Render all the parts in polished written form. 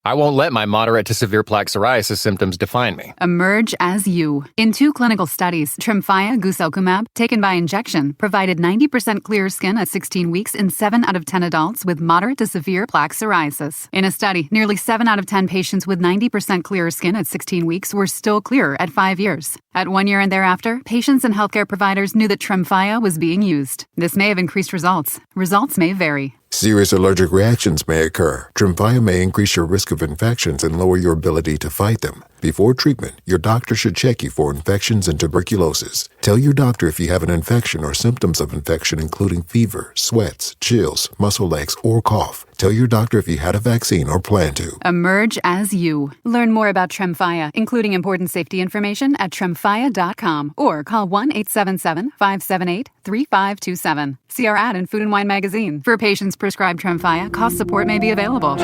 I won't let my moderate to severe plaque psoriasis symptoms define me. Emerge as you. In 2 clinical studies, Tremfya guselkumab, taken by injection, provided 90% clearer skin at 16 weeks in 7 out of 10 adults with moderate to severe plaque psoriasis. In a study, nearly 7 out of 10 patients with 90% clearer skin at 16 weeks were still clearer at 5 years. At 1 year and thereafter, patients and healthcare providers knew that Tremfya was being used. This may have increased results. Results may vary. Serious allergic reactions may occur. Tremfya may increase your risk of infections and lower your ability to fight them. Before treatment, your doctor should check you for infections and tuberculosis. Tell your doctor if you have an infection or symptoms of infection, including fever, sweats, chills, muscle aches, or cough. Tell your doctor if you had a vaccine or plan to. Emerge as you. Learn more about Tremfya, including important safety information at tremfya.com or call 1-877-578-3527. See our ad in Food and Wine magazine. For patients prescribed Tremfya, cost support may be available.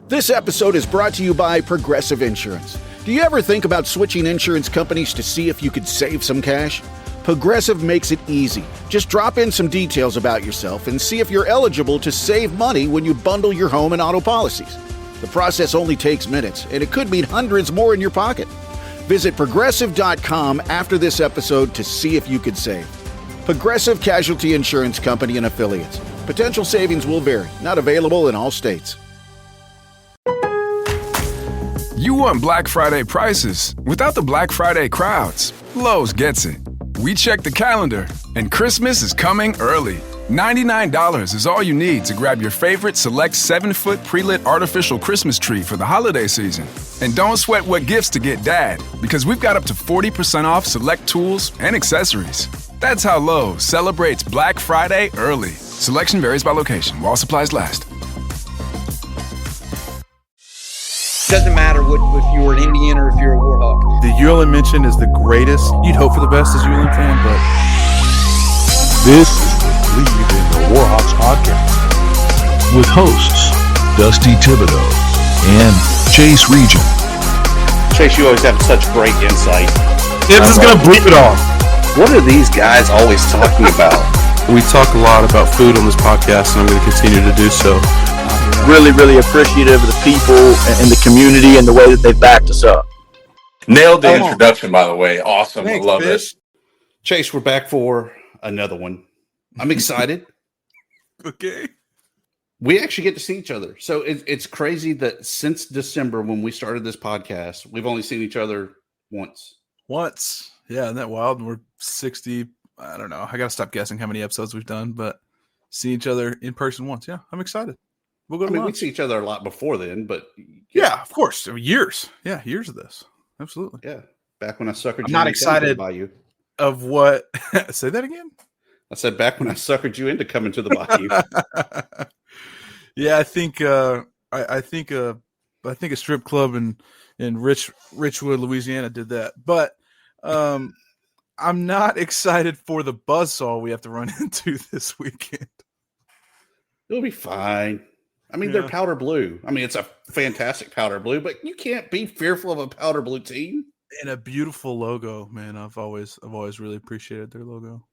This episode is brought to you by Progressive Insurance. Do you ever think about switching insurance companies to see if you could save some cash? Progressive makes it easy. Just drop in some details about yourself and see if you're eligible to save money when you bundle your home and auto policies. The process only takes minutes, and it could mean hundreds more in your pocket. Visit Progressive.com after this episode to see if you could save. Progressive Casualty Insurance Company and Affiliates. Potential savings will vary. Not available in all states. You want Black Friday prices without the Black Friday crowds. Lowe's gets it. We check the calendar, and Christmas is coming early. $99 is all you need to grab your favorite select 7-foot pre-lit artificial Christmas tree for the holiday season. And don't sweat what gifts to get Dad, because we've got up to 40% off select tools and accessories. That's how Lowe's celebrates Black Friday early. Selection varies by location, while supplies last. Doesn't matter if you were an Indian or if you're a Warhawk. The Ulan mention is the greatest. You'd hope for the best as a Ulan fan, but this is the Bleav in the Warhawks podcast with hosts Dusty Thibodeaux and Chase Regian. Chase, you always have such great insight. Dibs is going to bleep it all. What are these guys always talking about? We talk a lot about food on this podcast, and I'm going to continue to do so. Really, really appreciative of the people and the community and the way that they've backed us up. Nailed the introduction, by the way. Awesome. Thanks, I love Fish. it. Chase, we're back for another one. I'm excited. Okay. We actually get to see each other. So it's crazy that since December, when we started this podcast, we've only seen each other once. Yeah, isn't that wild? We're 60. I don't know. I got to stop guessing how many episodes we've done, but see each other in person once. Yeah, I'm excited. We'll go to lunch. We'd see each other a lot before then, but yeah, of course. Years. Yeah, years of this. Absolutely. Yeah. Back when I suckered you. I'm not excited by you. Of what? Say that again? I said back when I suckered you into coming to the Bayou. Yeah, I think a strip club in Richwood, Louisiana did that. But I'm not excited for the buzzsaw we have to run into this weekend. It'll be fine. I mean, they're powder blue. I mean, it's a fantastic powder blue, but you can't be fearful of a powder blue team. And a beautiful logo, man. I've always really appreciated their logo.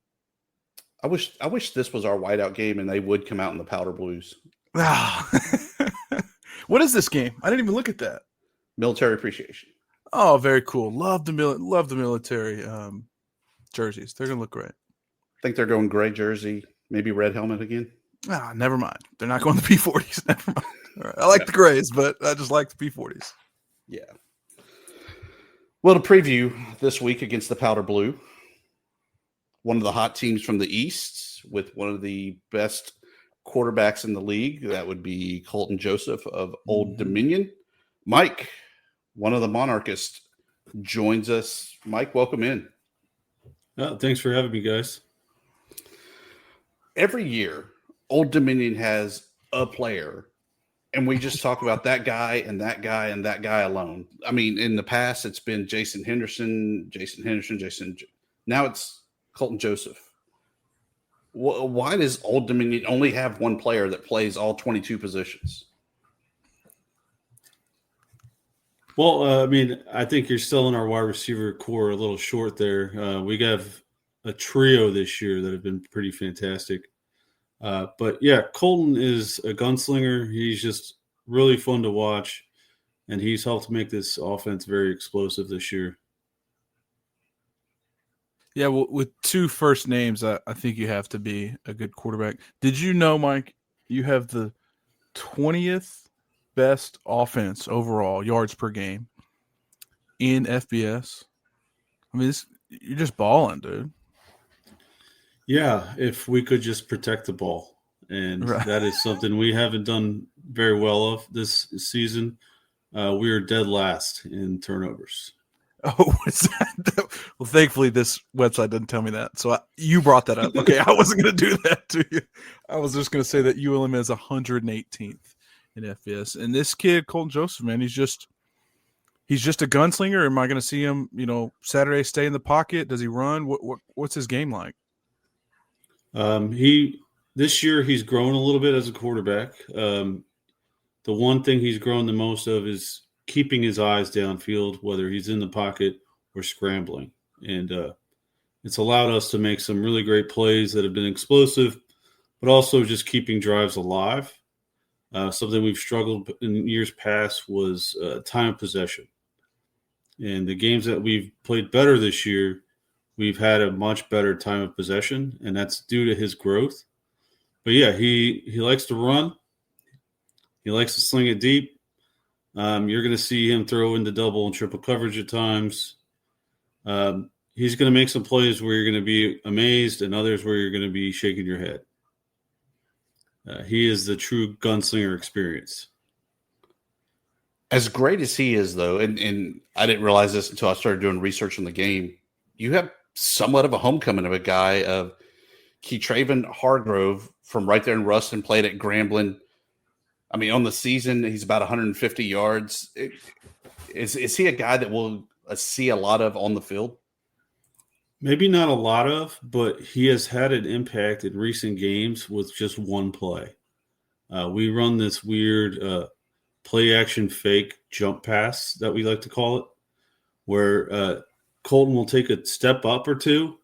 I wish this was our whiteout game and they would come out in the powder blues. What is this game? I didn't even look at that. Military appreciation. Oh, very cool. Love the military jerseys. They're gonna look great. Think they're going gray jersey, maybe red helmet again. Never mind. They're not going to P40s. Never mind. All right. I like the grays, but I just like the P40s. Yeah. Well, to preview this week against the powder blue, one of the hot teams from the East with one of the best quarterbacks in the league, that would be Colton Joseph of Old Dominion. Mike, one of the Monarchists, joins us. Mike, welcome in. Thanks for having me, guys. Every year, Old Dominion has a player, and we just talk about that guy and that guy and that guy alone. I mean, in the past, it's been Jason Henderson. Now it's Colton Joseph. Why does Old Dominion only have one player that plays all 22 positions? Well, I mean, I think you're still in our wide receiver core a little short there. We have a trio this year that have been pretty fantastic. But yeah, Colton is a gunslinger. He's just really fun to watch, and he's helped make this offense very explosive this year. Yeah, well, with two first names, I think you have to be a good quarterback. Did you know, Mike, you have the 20th best offense overall, yards per game, in FBS? I mean, you're just balling, dude. Yeah, if we could just protect the ball. And that is something we haven't done very well of this season. We are dead last in turnovers. Oh, is that? Well, thankfully, this website doesn't tell me that. So you brought that up. Okay, I wasn't going to do that to you. I was just going to say that ULM is 118th in FBS. And this kid, Colton Joseph, man, he's just a gunslinger. Am I going to see him, Saturday stay in the pocket? Does he run? What's his game like? This year he's grown a little bit as a quarterback. The one thing he's grown the most of is keeping his eyes downfield, whether he's in the pocket or scrambling. And it's allowed us to make some really great plays that have been explosive, but also just keeping drives alive. Something we've struggled in years past was time of possession. And the games that we've played better this year, we've had a much better time of possession, and that's due to his growth. But yeah, he likes to run. He likes to sling it deep. You're going to see him throw into double and triple coverage at times. He's going to make some plays where you're going to be amazed and others where you're going to be shaking your head. He is the true gunslinger experience. As great as he is, though, and I didn't realize this until I started doing research on the game, you have somewhat of a homecoming of a guy of Keytraven Hargrove from right there in Ruston, played at Grambling. I mean, on the season, he's about 150 yards. Is he a guy that we'll see a lot of on the field? Maybe not a lot of, but he has had an impact in recent games with just one play. We run this weird play action fake jump pass that we like to call it, where Colton will take a step up or two,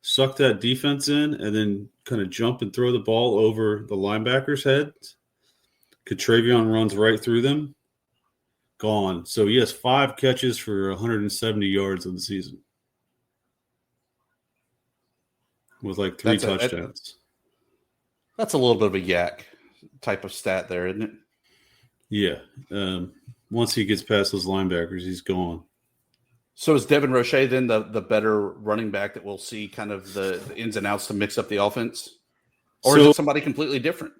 suck that defense in, and then kind of jump and throw the ball over the linebacker's head. Keytraven runs right through them. Gone. So he has 5 catches for 170 yards in the season with like 3 touchdowns. That's a little bit of a yak type of stat there, isn't it? Yeah. Once he gets past those linebackers, he's gone. So is Devin Roche then the better running back that we'll see kind of the ins and outs to mix up the offense? Or is it somebody completely different?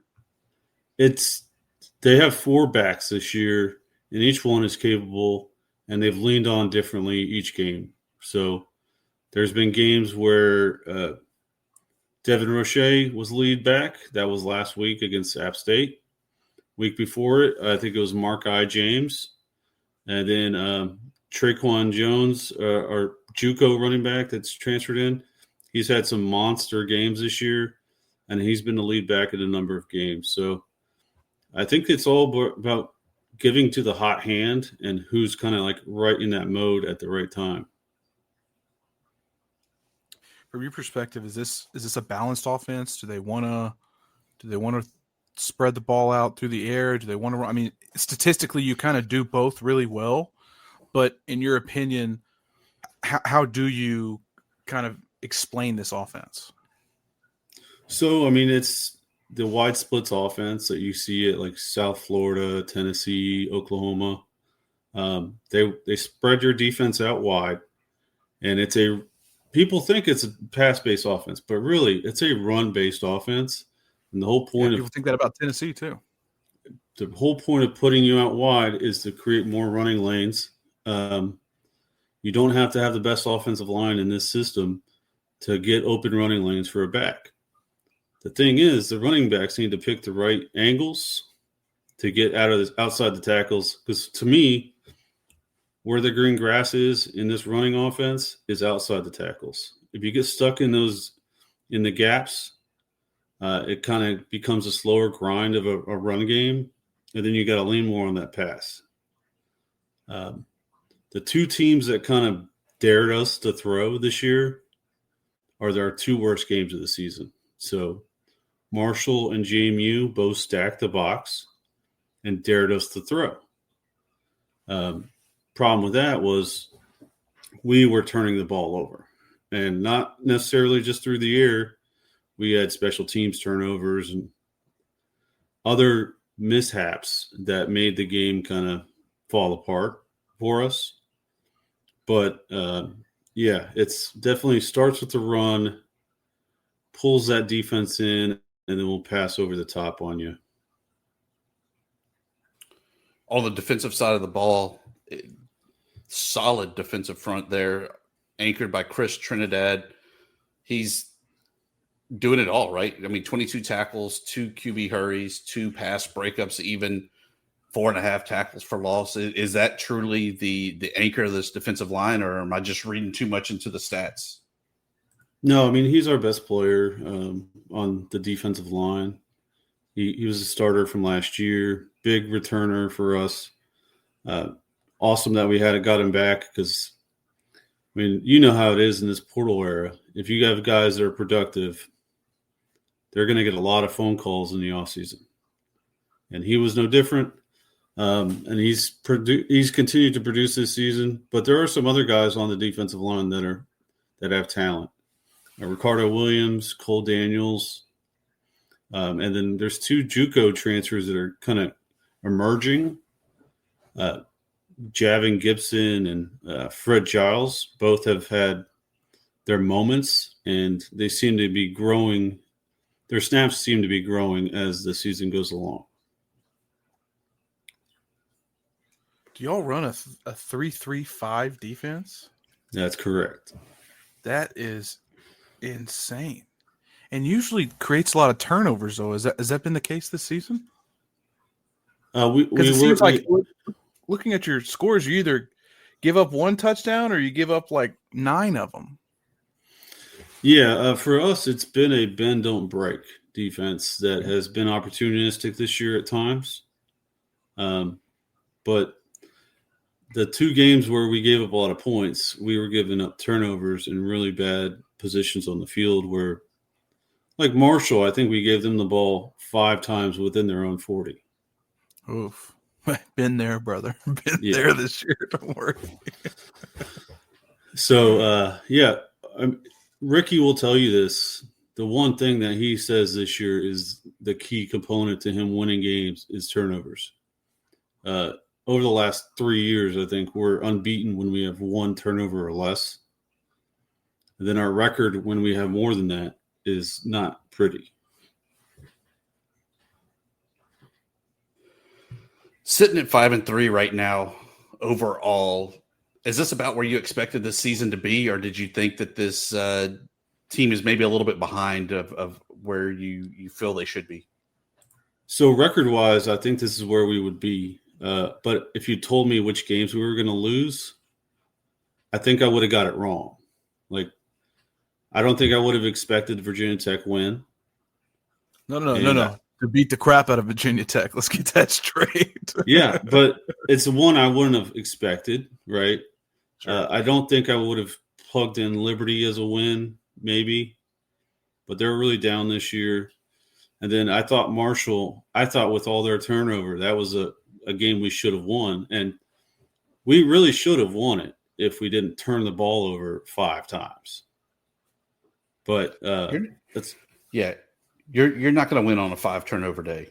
They have 4 backs this year, and each one is capable, and they've leaned on differently each game. So there's been games where Devin Roche was lead back. That was last week against App State. Week before it, I think it was Mark I. James. And then Traquan Jones, our JUCO running back that's transferred in. He's had some monster games this year, and he's been the lead back in a number of games. So I think it's all about giving to the hot hand and who's kind of like right in that mode at the right time. From your perspective, is this a balanced offense? Do they want to spread the ball out through the air? Do they want to run? I mean, statistically, you kind of do both really well. But in your opinion, how do you kind of explain this offense? So, I mean, it's the wide splits offense that you see at like South Florida, Tennessee, Oklahoma. They spread your defense out wide, and people think it's a pass-based offense, but really it's a run-based offense. And the whole point people think that about Tennessee too. The whole point of putting you out wide is to create more running lanes. You don't have to have the best offensive line in this system to get open running lanes for a back. The thing is, the running backs need to pick the right angles to get outside the tackles. Because to me, where the green grass is in this running offense is outside the tackles. If you get stuck in the gaps, it kind of becomes a slower grind of a run game, and then you got to lean more on that pass. The 2 teams that kind of dared us to throw this year are our 2 worst games of the season. So Marshall and JMU both stacked the box and dared us to throw. Problem with that was we were turning the ball over, and not necessarily just through the air. We had special teams turnovers and other mishaps that made the game kind of fall apart for us. But it's definitely starts with the run, pulls that defense in, and then we'll pass over the top on you. On the defensive side of the ball, solid defensive front there, anchored by Chris Trinidad. He's doing it all, right? I mean, 22 tackles, 2 QB hurries, 2 pass breakups, even 4.5 tackles for loss. Is that truly the anchor of this defensive line, or am I just reading too much into the stats? No, I mean, he's our best player on the defensive line. He was a starter from last year, big returner for us. Awesome that we got him back because, I mean, you know how it is in this portal era. If you have guys that are productive, they're going to get a lot of phone calls in the offseason. And he was no different. And he's continued to produce this season. But there are some other guys on the defensive line that have talent. Ricardo Williams, Cole Daniels. And then there's 2 JUCO transfers that are kind of emerging. Javin Gibson and Fred Giles both have had their moments, and they seem to be growing. Their snaps seem to be growing as the season goes along. Do y'all run a 3-3-5 defense? That's correct. That is insane, and usually creates a lot of turnovers. Though, has that been the case this season? It seems like looking at your scores, you either give up 1 touchdown or you give up like 9 of them. Yeah, for us, it's been a bend, don't break defense that has been opportunistic this year at times. But the 2 games where we gave up a lot of points, we were giving up turnovers in really bad positions on the field where, like Marshall, I think we gave them the ball 5 times within their own 40. Oof. Been there, brother. Been there this year. Don't worry. So, Ricky will tell you this. The one thing that he says this year is the key component to him winning games is turnovers. Over the last 3 years, I think we're unbeaten when we have 1 turnover or less. And then our record when we have more than that is not pretty. Sitting at 5-3 right now, overall, is this about where you expected this season to be, or did you think that this team is maybe a little bit behind of where you feel they should be? So record-wise, I think this is where we would be. But if you told me which games we were going to lose, I think I would have got it wrong. Like, I don't think I would have expected Virginia Tech win. No. To beat the crap out of Virginia Tech. Let's get that straight. Yeah, but it's one I wouldn't have expected, right? Sure. I don't think I would have plugged in Liberty as a win, maybe. But they're really down this year. And then I thought Marshall, with all their turnover, that was a game we should have won. And we really should have won it if we didn't turn the ball over 5 times. But you're not going to win on a 5 turnover day.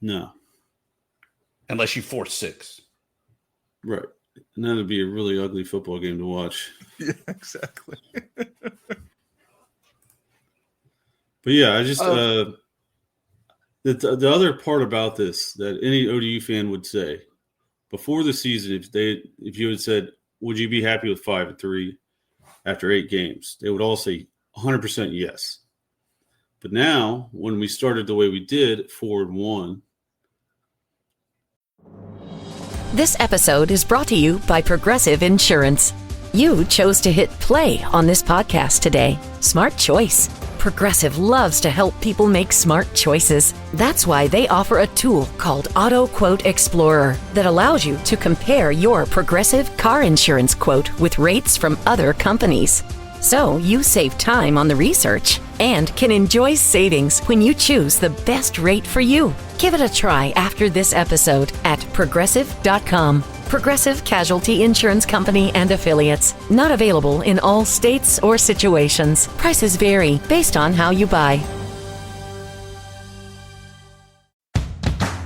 No. Unless you force 6. Right. And that would be a really ugly football game to watch. Yeah, exactly. But yeah, I just the other part about this that any ODU fan would say before the season, if you had said, would you be happy with 5-3 after 8 games? They would all say 100% yes. But now, when we started the way we did, 4-1. This episode is brought to you by Progressive Insurance. You chose to hit play on this podcast today. Smart choice. Progressive loves to help people make smart choices. That's why they offer a tool called Auto Quote Explorer that allows you to compare your Progressive car insurance quote with rates from other companies. So you save time on the research and can enjoy savings when you choose the best rate for you. Give it a try after this episode at Progressive.com. Progressive Casualty Insurance Company and Affiliates. Not available in all states or situations. Prices vary based on how you buy.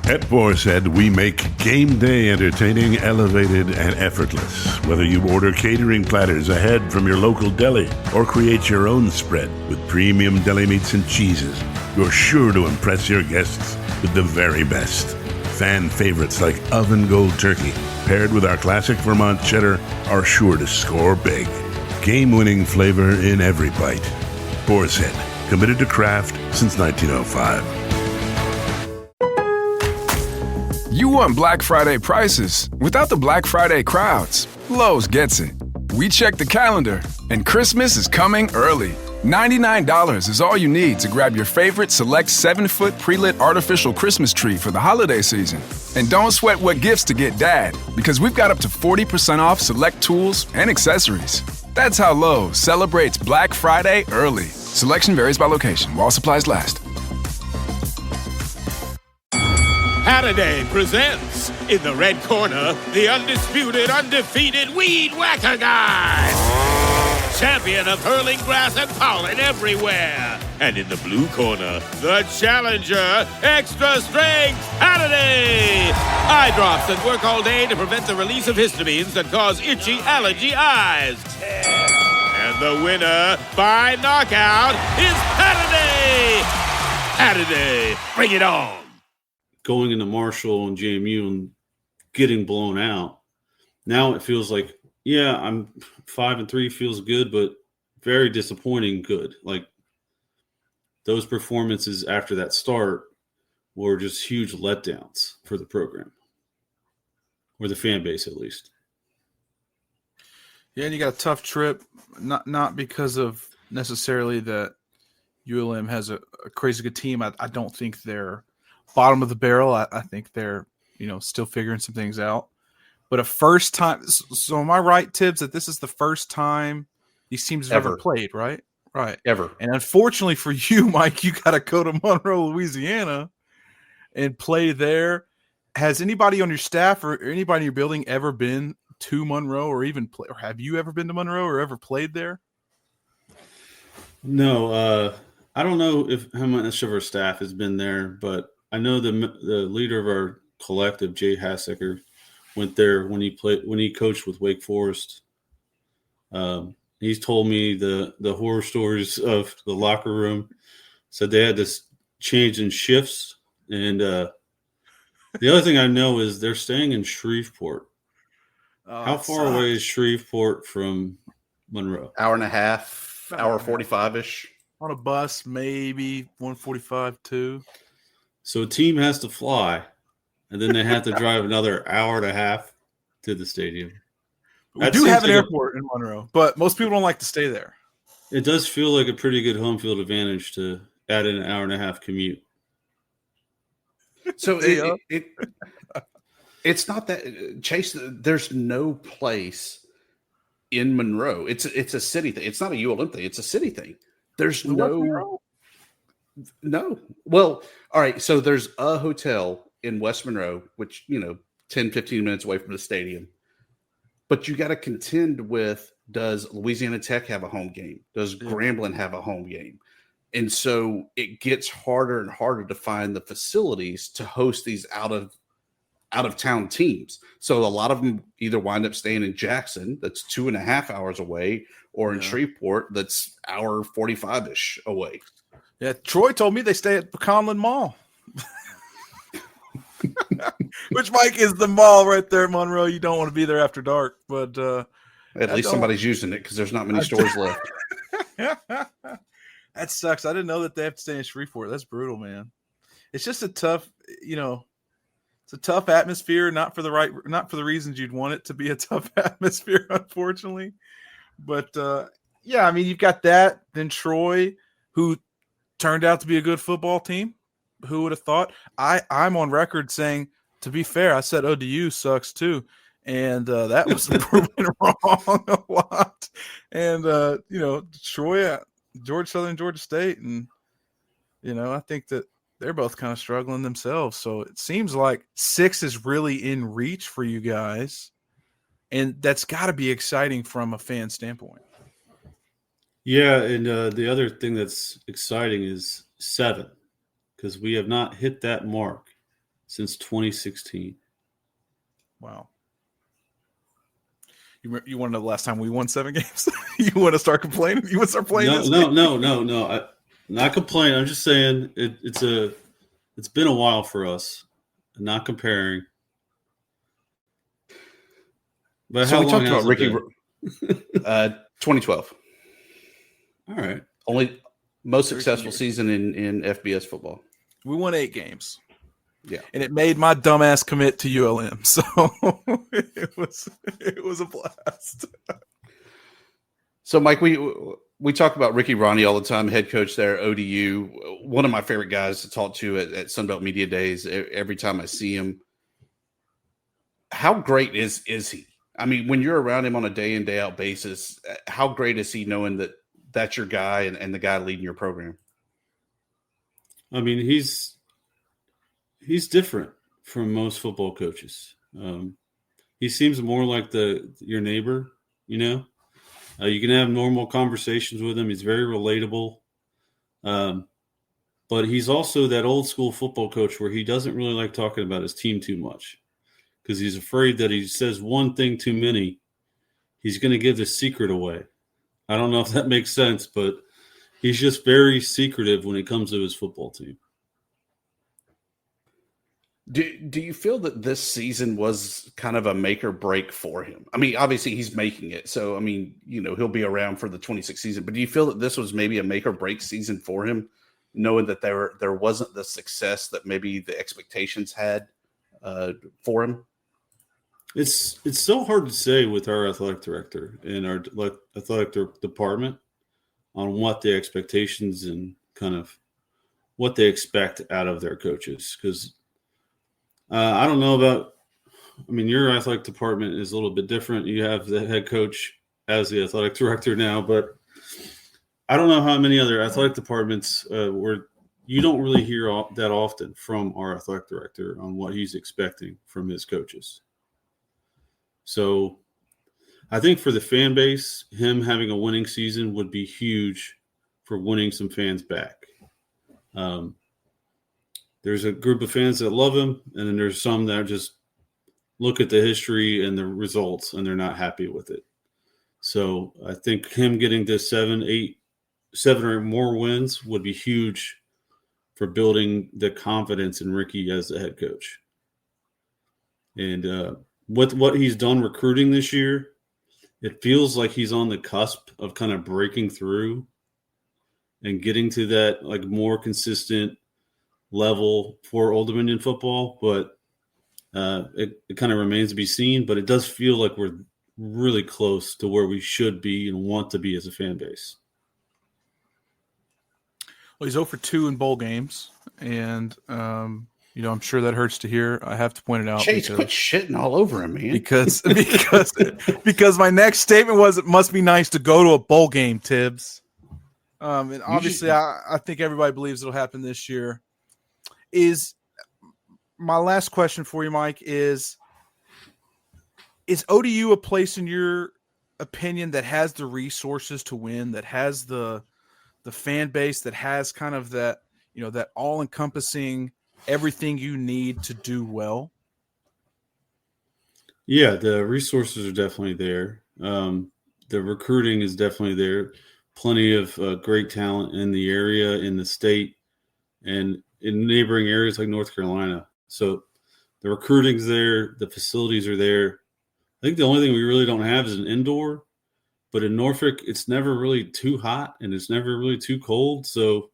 At Boar's we make game day entertaining elevated and effortless. Whether you order catering platters ahead from your local deli or create your own spread with premium deli meats and cheeses, you're sure to impress your guests with the very best. Fan favorites like oven gold turkey, paired with our classic Vermont cheddar, are sure to score big. Game-winning flavor in every bite. Boar's Head, committed to craft since 1905. You want Black Friday prices without the Black Friday crowds. Lowe's gets it. We check the calendar, and Christmas is coming early. $99 is all you need to grab your favorite select 7-foot pre-lit artificial Christmas tree for the holiday season. And don't sweat what gifts to get Dad, because we've got up to 40% off select tools and accessories. That's how Lowe's celebrates Black Friday early. Selection varies by location, while supplies last. Halliday presents, in the red corner, the undisputed, undefeated Weed Whacker Guy. Champion of hurling grass and pollen everywhere. And in the blue corner, the challenger, extra strength Halliday. Eye drops that work all day to prevent the release of histamines that cause itchy allergy eyes. And the winner by knockout is Halliday. Halliday, bring it on. Going into Marshall and JMU and getting blown out. Now it feels like, yeah, I'm 5-3, feels good, but very disappointing good. Like those performances after that start were just huge letdowns for the program, or the fan base at least. Yeah, and you got a tough trip, not because of necessarily that ULM has a crazy good team. I don't think they're bottom of the barrel. I think they're, still figuring some things out. But a first time. So am I right, Tibbs, that this is the first time these teams have ever played, right? Right. Ever. And unfortunately for you, Mike, you got to go to Monroe, Louisiana and play there. Has anybody on your staff or anybody in your building ever been to Monroe or even play, or have you ever been to Monroe or ever played there? No, I don't know how much of our staff has been there, but I know the leader of our collective, Jay Hassecker, went there when he coached with Wake Forest. He's told me the horror stories of the locker room. Said they had to change in shifts, and the other thing I know is they're staying in Shreveport. How far away is Shreveport from Monroe? Hour and a half, hour 45-ish. On a bus, maybe 145, 2. So a team has to fly, and then they have to drive another hour and a half to the stadium. We do have an airport in Monroe, but most people don't like to stay there. It does feel like a pretty good home field advantage to add in an hour and a half commute. So it's not that, Chase, there's no no in Monroe. It's a city thing. It's not a ULM thing. It's a city thing. There's no. Well, all right. So there's a hotel in West Monroe, which, 10, 15 minutes away from the stadium. But you got to contend with, does Louisiana Tech have a home game? Does Grambling have a home game? And so it gets harder and harder to find the facilities to host these out of town teams. So a lot of them either wind up staying in Jackson, that's 2.5 hours away, or in Shreveport, that's hour 45-ish away. Yeah, Troy told me they stay at Conlin Mall. Which, Mike, is the mall right there in Monroe. You don't want to be there after dark, but at least somebody's using it because there's not many stores left. That sucks. I didn't know that they have to stay in Shreveport. That's brutal, man. It's just a tough, it's a tough atmosphere. Not for the reasons you'd want it to be a tough atmosphere, unfortunately. But you've got that. Then Troy, who turned out to be a good football team. Who would have thought? I'm on record saying, to be fair, I said ODU sucks too. And that was proven wrong a lot. and Troy, Georgia Southern, Georgia State, and I think that they're both kind of struggling themselves. So it seems like 6 is really in reach for you guys, and that's got to be exciting from a fan standpoint. Yeah, and the other thing that's exciting is 7, because we have not hit that mark since 2016. Wow. You want to know the last time we won 7 games? You want to start complaining? You want to start playing this game? No. I'm not complaining. I'm just saying it's been a while for us. I'm not comparing. But so how we long talked about Ricky 2012. All right. Only most successful season in FBS football. We won 8 games. Yeah. And it made my dumbass commit to ULM. So it was a blast. So Mike, we talk about Ricky Ronnie all the time, head coach there, ODU. One of my favorite guys to talk to at Sunbelt Media Days. Every time I see him, how great is he? I mean, when you're around him on a day in, day out basis, how great is he knowing that that's your guy and the guy leading your program? I mean, he's different from most football coaches. He seems more like your neighbor, You can have normal conversations with him. He's very relatable. But he's also that old school football coach where he doesn't really like talking about his team too much because he's afraid that he says one thing too many, he's going to give the secret away. I don't know if that makes sense, but he's just very secretive when it comes to his football team. Do you feel that this season was kind of a make or break for him? I mean, obviously he's making it. So, I mean, he'll be around for the 26th season. But do you feel that this was maybe a make or break season for him, knowing that there wasn't the success that maybe the expectations had for him? It's so hard to say with our athletic director and our athletic department on what the expectations and kind of what they expect out of their coaches. Because I don't know about – I mean, your athletic department is a little bit different. You have the head coach as the athletic director now. But I don't know how many other athletic departments where you don't really hear that often from our athletic director on what he's expecting from his coaches. So I think for the fan base, him having a winning season would be huge for winning some fans back. There's a group of fans that love him, and then there's some that just look at the history and the results, and they're not happy with it. So I think him getting to 7 or more wins would be huge for building the confidence in Ricky as the head coach. And with what he's done recruiting this year, it feels like he's on the cusp of kind of breaking through and getting to that like more consistent level for Old Dominion football, but it kind of remains to be seen. But it does feel like we're really close to where we should be and want to be as a fan base. Well, he's 0 for 2 in bowl games, and I'm sure that hurts to hear. I have to point it out. Chase, quit shitting all over him, man. Because my next statement was it must be nice to go to a bowl game, Tibbs. And obviously, I think everybody believes it'll happen this year. Is my last question for you, Mike, is ODU a place in your opinion that has the resources to win, that has the fan base, that has kind of that, that all-encompassing everything you need to do well? Yeah, the resources are definitely there. The recruiting is definitely there. Plenty of great talent in the area, in the state, and in neighboring areas like North Carolina. So the recruiting's there. The facilities are there. I think the only thing we really don't have is an indoor. But in Norfolk, it's never really too hot and it's never really too cold. So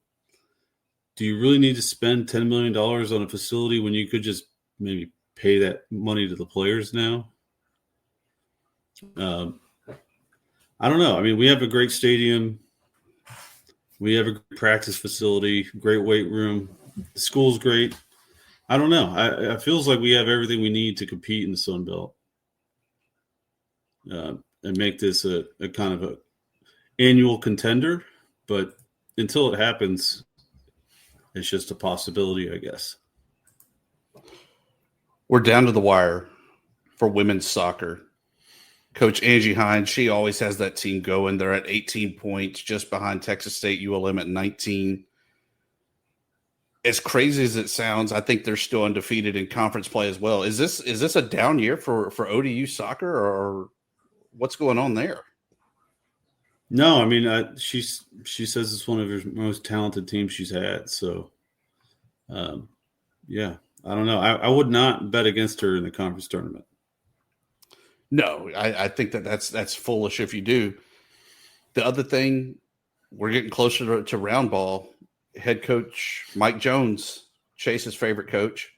do you really need to spend $10 million on a facility when you could just maybe pay that money to the players now? I don't know. I mean, we have a great stadium. We have a great practice facility, great weight room. The school's great. I don't know. It feels like we have everything we need to compete in the Sun Belt. make this a kind of a annual contender. But until it happens, it's just a possibility, I guess. We're down to the wire for women's soccer. Coach Angie Hines, she always has that team going. They're at 18 points, just behind Texas State, ULM at 19. As crazy as it sounds, I think they're still undefeated in conference play as well. Is this a down year for ODU soccer, or what's going on there? No, I mean, she says it's one of her most talented teams she's had. So, yeah, I don't know. I would not bet against her in the conference tournament. No, I think that's foolish if you do. The other thing, we're getting closer to round ball. Head coach Mike Jones, Chase's favorite coach.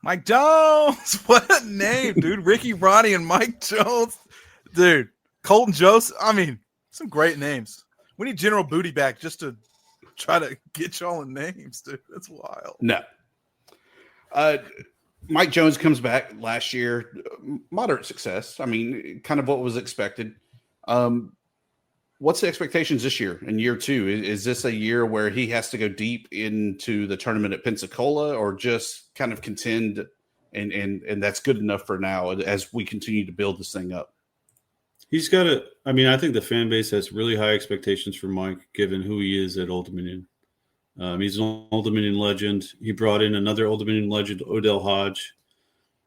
Mike Jones, what a name, dude. Ricky Ronnie and Mike Jones. Dude, Colton Joseph. I mean, some great names. We need General Booty back just to try to get y'all in names, dude. That's wild. No. Mike Jones comes back last year, moderate success. I mean, kind of what was expected. What's the expectations this year in year two? Is this a year where he has to go deep into the tournament at Pensacola, or just kind of contend and that's good enough for now as we continue to build this thing up? He's got to – I mean, I think the fan base has really high expectations for Mike, given who he is at Old Dominion. He's an Old Dominion legend. He brought in another Old Dominion legend, Odell Hodge.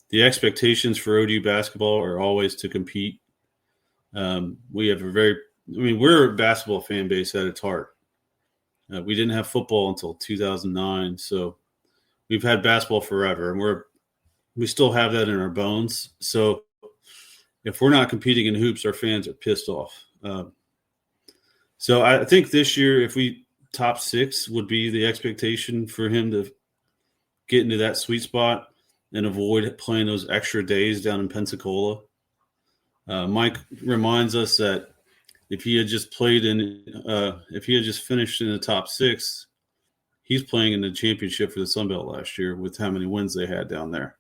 The expectations for ODU basketball are always to compete. We have we're a basketball fan base at its heart. We didn't have football until 2009, so we've had basketball forever, and we still have that in our bones. So if we're not competing in hoops, our fans are pissed off. So I think this year, if we top 6 would be the expectation for him to get into that sweet spot and avoid playing those extra days down in Pensacola. Mike reminds us that if he had just finished in the top 6, he's playing in the championship for the Sun Belt last year with how many wins they had down there.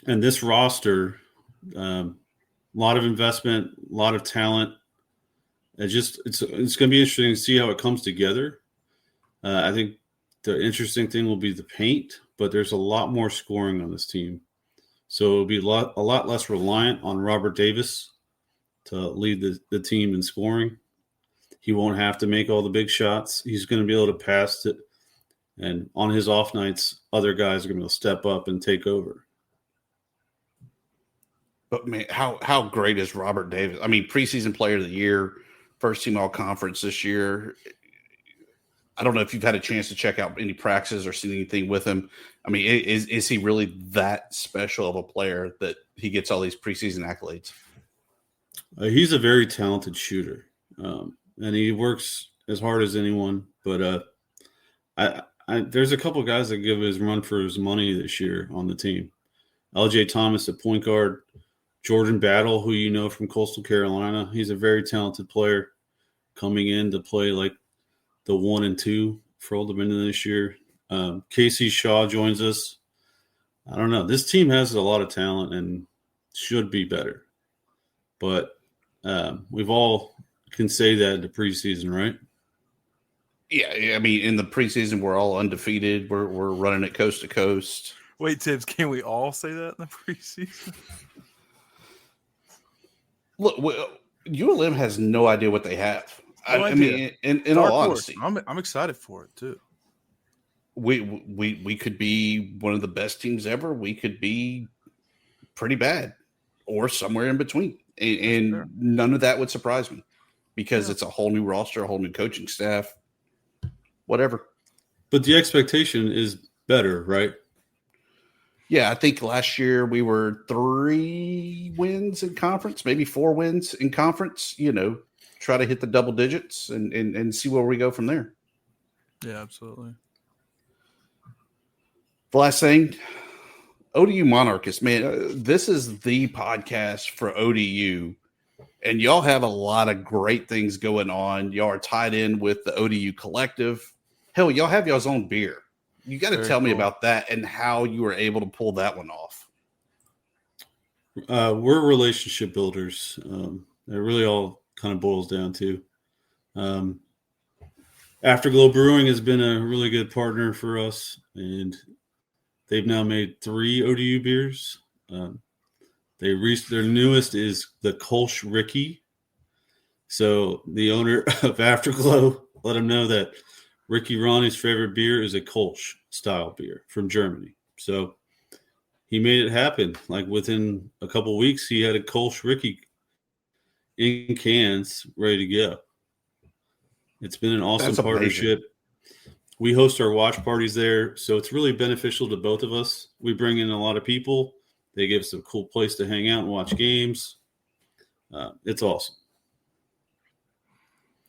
And this roster, a lot of investment, a lot of talent. It's going to be interesting to see how it comes together. I think the interesting thing will be the paint, but there's a lot more scoring on this team. So it'll be a lot less reliant on Robert Davis to lead the team in scoring. He won't have to make all the big shots. He's going to be able to pass it. And on his off nights, other guys are going to step up and take over. But, man, how great is Robert Davis? I mean, preseason player of the year, first team all-conference this year. I don't know if you've had a chance to check out any practices or seen anything with him. I mean, is he really that special of a player that he gets all these preseason accolades? He's a very talented shooter, and he works as hard as anyone. But there's a couple guys that give his run for his money this year on the team. LJ Thomas at point guard, Jordan Battle, who you know from Coastal Carolina. He's a very talented player coming in to play like the 1 and 2 for Old Dominion this year. Casey Shaw joins us. I don't know. This team has a lot of talent and should be better. But we've all can say that in the preseason, right? Yeah, I mean, in the preseason, we're all undefeated. We're running it coast to coast. Wait, Tibbs, can we all say that in the preseason? Look, ULM has no idea what they have. I mean, in all honesty, I'm excited for it too. We could be one of the best teams ever. We could be pretty bad, or somewhere in between, and none of that would surprise me because it's a whole new roster, a whole new coaching staff, whatever. But the expectation is better, right? Yeah, I think last year we were 3 wins in conference, maybe 4 wins in conference. Try to hit the double digits and see where we go from there. Yeah, absolutely. The last thing, ODU Monarchists, man, this is the podcast for ODU, and y'all have a lot of great things going on. Y'all are tied in with the ODU Collective. Hell, y'all have y'all's own beer. You got to tell me about that and how you were able to pull that one off. We're relationship builders. It really all kind of boils down to. Afterglow Brewing has been a really good partner for us, and they've now made 3 ODU beers. Their newest is the Kolsch Ricky. So the owner of Afterglow let him know that Ricky Ronnie's favorite beer is a Kolsch style beer from Germany. So he made it happen. Like within a couple weeks, he had a Kolsch Ricky in cans ready to go. It's been an awesome partnership. We host our watch parties there, so it's really beneficial to both of us. We bring in a lot of people. They give us a cool place to hang out and watch games. It's awesome.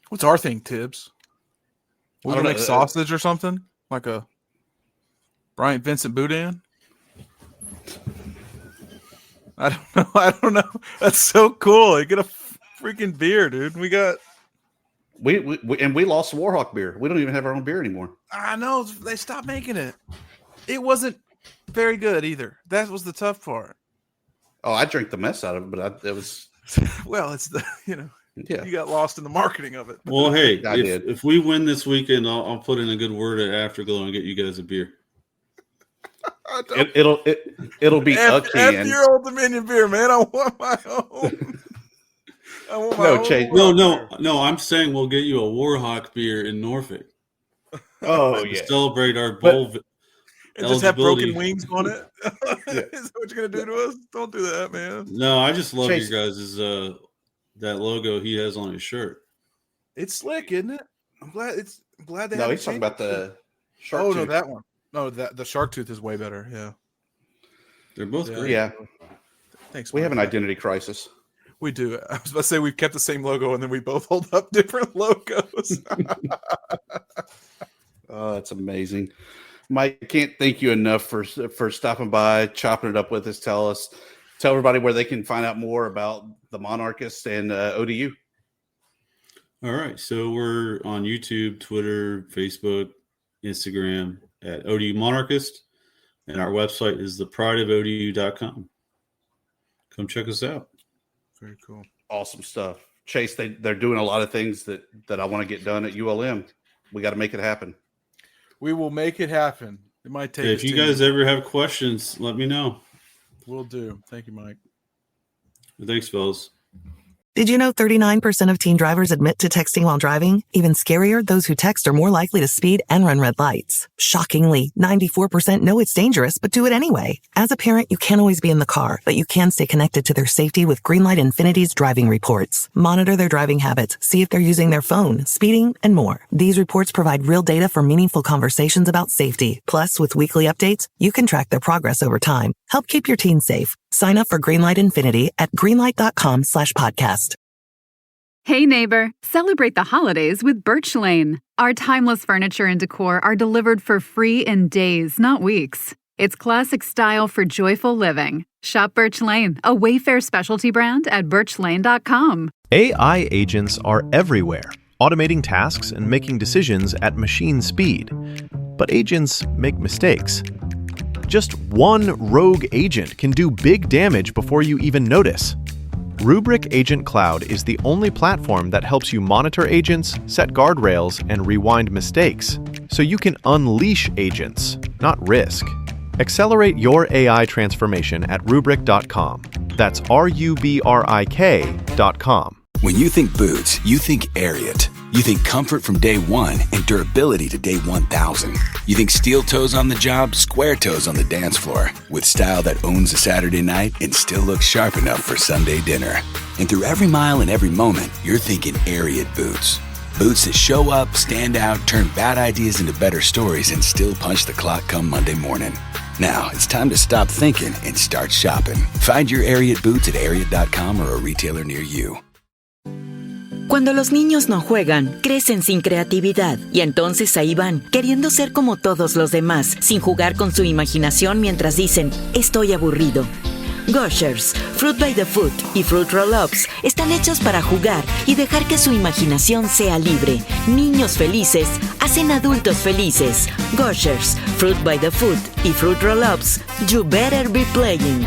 What's our thing, Tibbs? We gonna make sausage or something? Like a Bryant Vincent Boudin? I don't know. That's so cool. You get a freaking beer, dude. We lost Warhawk beer. We don't even have our own beer anymore. I know. They stopped making it. It wasn't very good either. That was the tough part. Oh, I drank the mess out of it, but it was... Well, it's the, Yeah. You got lost in the marketing of it. Well, hey, if we win this weekend, I'll put in a good word at Afterglow and get you guys a beer. It'll be a can. F your Old Dominion beer, man. I want my own. No. I'm saying we'll get you a Warhawk beer in Norfolk. Oh, to celebrate our bowl. And just have broken wings on it. Is that what you're gonna do to us? Don't do that, man. No, I just love you guys' that logo he has on his shirt. It's slick, isn't it? I'm glad they. No, he's talking about the shark tooth. No, that one. No, the shark tooth is way better. Yeah, they're both great. Yeah, thanks. We have an identity crisis. We do. I was about to say we've kept the same logo, and then we both hold up different logos. Oh, that's amazing. Mike, I can't thank you enough for stopping by, chopping it up with us. Tell everybody where they can find out more about the Monarchists and ODU. All right. So we're on YouTube, Twitter, Facebook, Instagram at ODU Monarchist. And our website is theprideofodu.com. Come check us out. Very cool. Awesome stuff. Chase, they're doing a lot of things that I want to get done at ULM. We got to make it happen. We will make it happen. It might take. If you guys ever have questions, let me know. Will do. Thank you, Mike. Thanks, fellas. Did you know 39% of teen drivers admit to texting while driving? Even scarier, those who text are more likely to speed and run red lights. Shockingly, 94% know it's dangerous, but do it anyway. As a parent, you can't always be in the car, but you can stay connected to their safety with Greenlight Infinity's driving reports. Monitor their driving habits, see if they're using their phone, speeding, and more. These reports provide real data for meaningful conversations about safety. Plus, with weekly updates, you can track their progress over time. Help keep your teens safe. Sign up for Greenlight Infinity at greenlight.com/podcast. Hey neighbor, celebrate the holidays with Birch Lane. Our timeless furniture and decor are delivered for free in days, not weeks. It's classic style for joyful living. Shop Birch Lane, a Wayfair specialty brand at birchlane.com. AI agents are everywhere, automating tasks and making decisions at machine speed. But agents make mistakes. Just one rogue agent can do big damage before you even notice. Rubrik Agent Cloud is the only platform that helps you monitor agents, set guardrails, and rewind mistakes, so you can unleash agents, not risk. Accelerate your AI transformation at Rubrik.com. That's RUBRIK.com. When you think boots, you think Ariat. You think comfort from day one and durability to day 1,000. You think steel toes on the job, square toes on the dance floor, with style that owns a Saturday night and still looks sharp enough for Sunday dinner. And through every mile and every moment, you're thinking Ariat boots. Boots that show up, stand out, turn bad ideas into better stories, and still punch the clock come Monday morning. Now, it's time to stop thinking and start shopping. Find your Ariat boots at Ariat.com or a retailer near you. Cuando los niños no juegan, crecen sin creatividad y entonces ahí van, queriendo ser como todos los demás, sin jugar con su imaginación mientras dicen, estoy aburrido. Gushers, Fruit by the Foot y Fruit Roll-Ups están hechos para jugar y dejar que su imaginación sea libre. Niños felices hacen adultos felices. Gushers, Fruit by the Foot y Fruit Roll-Ups, you better be playing.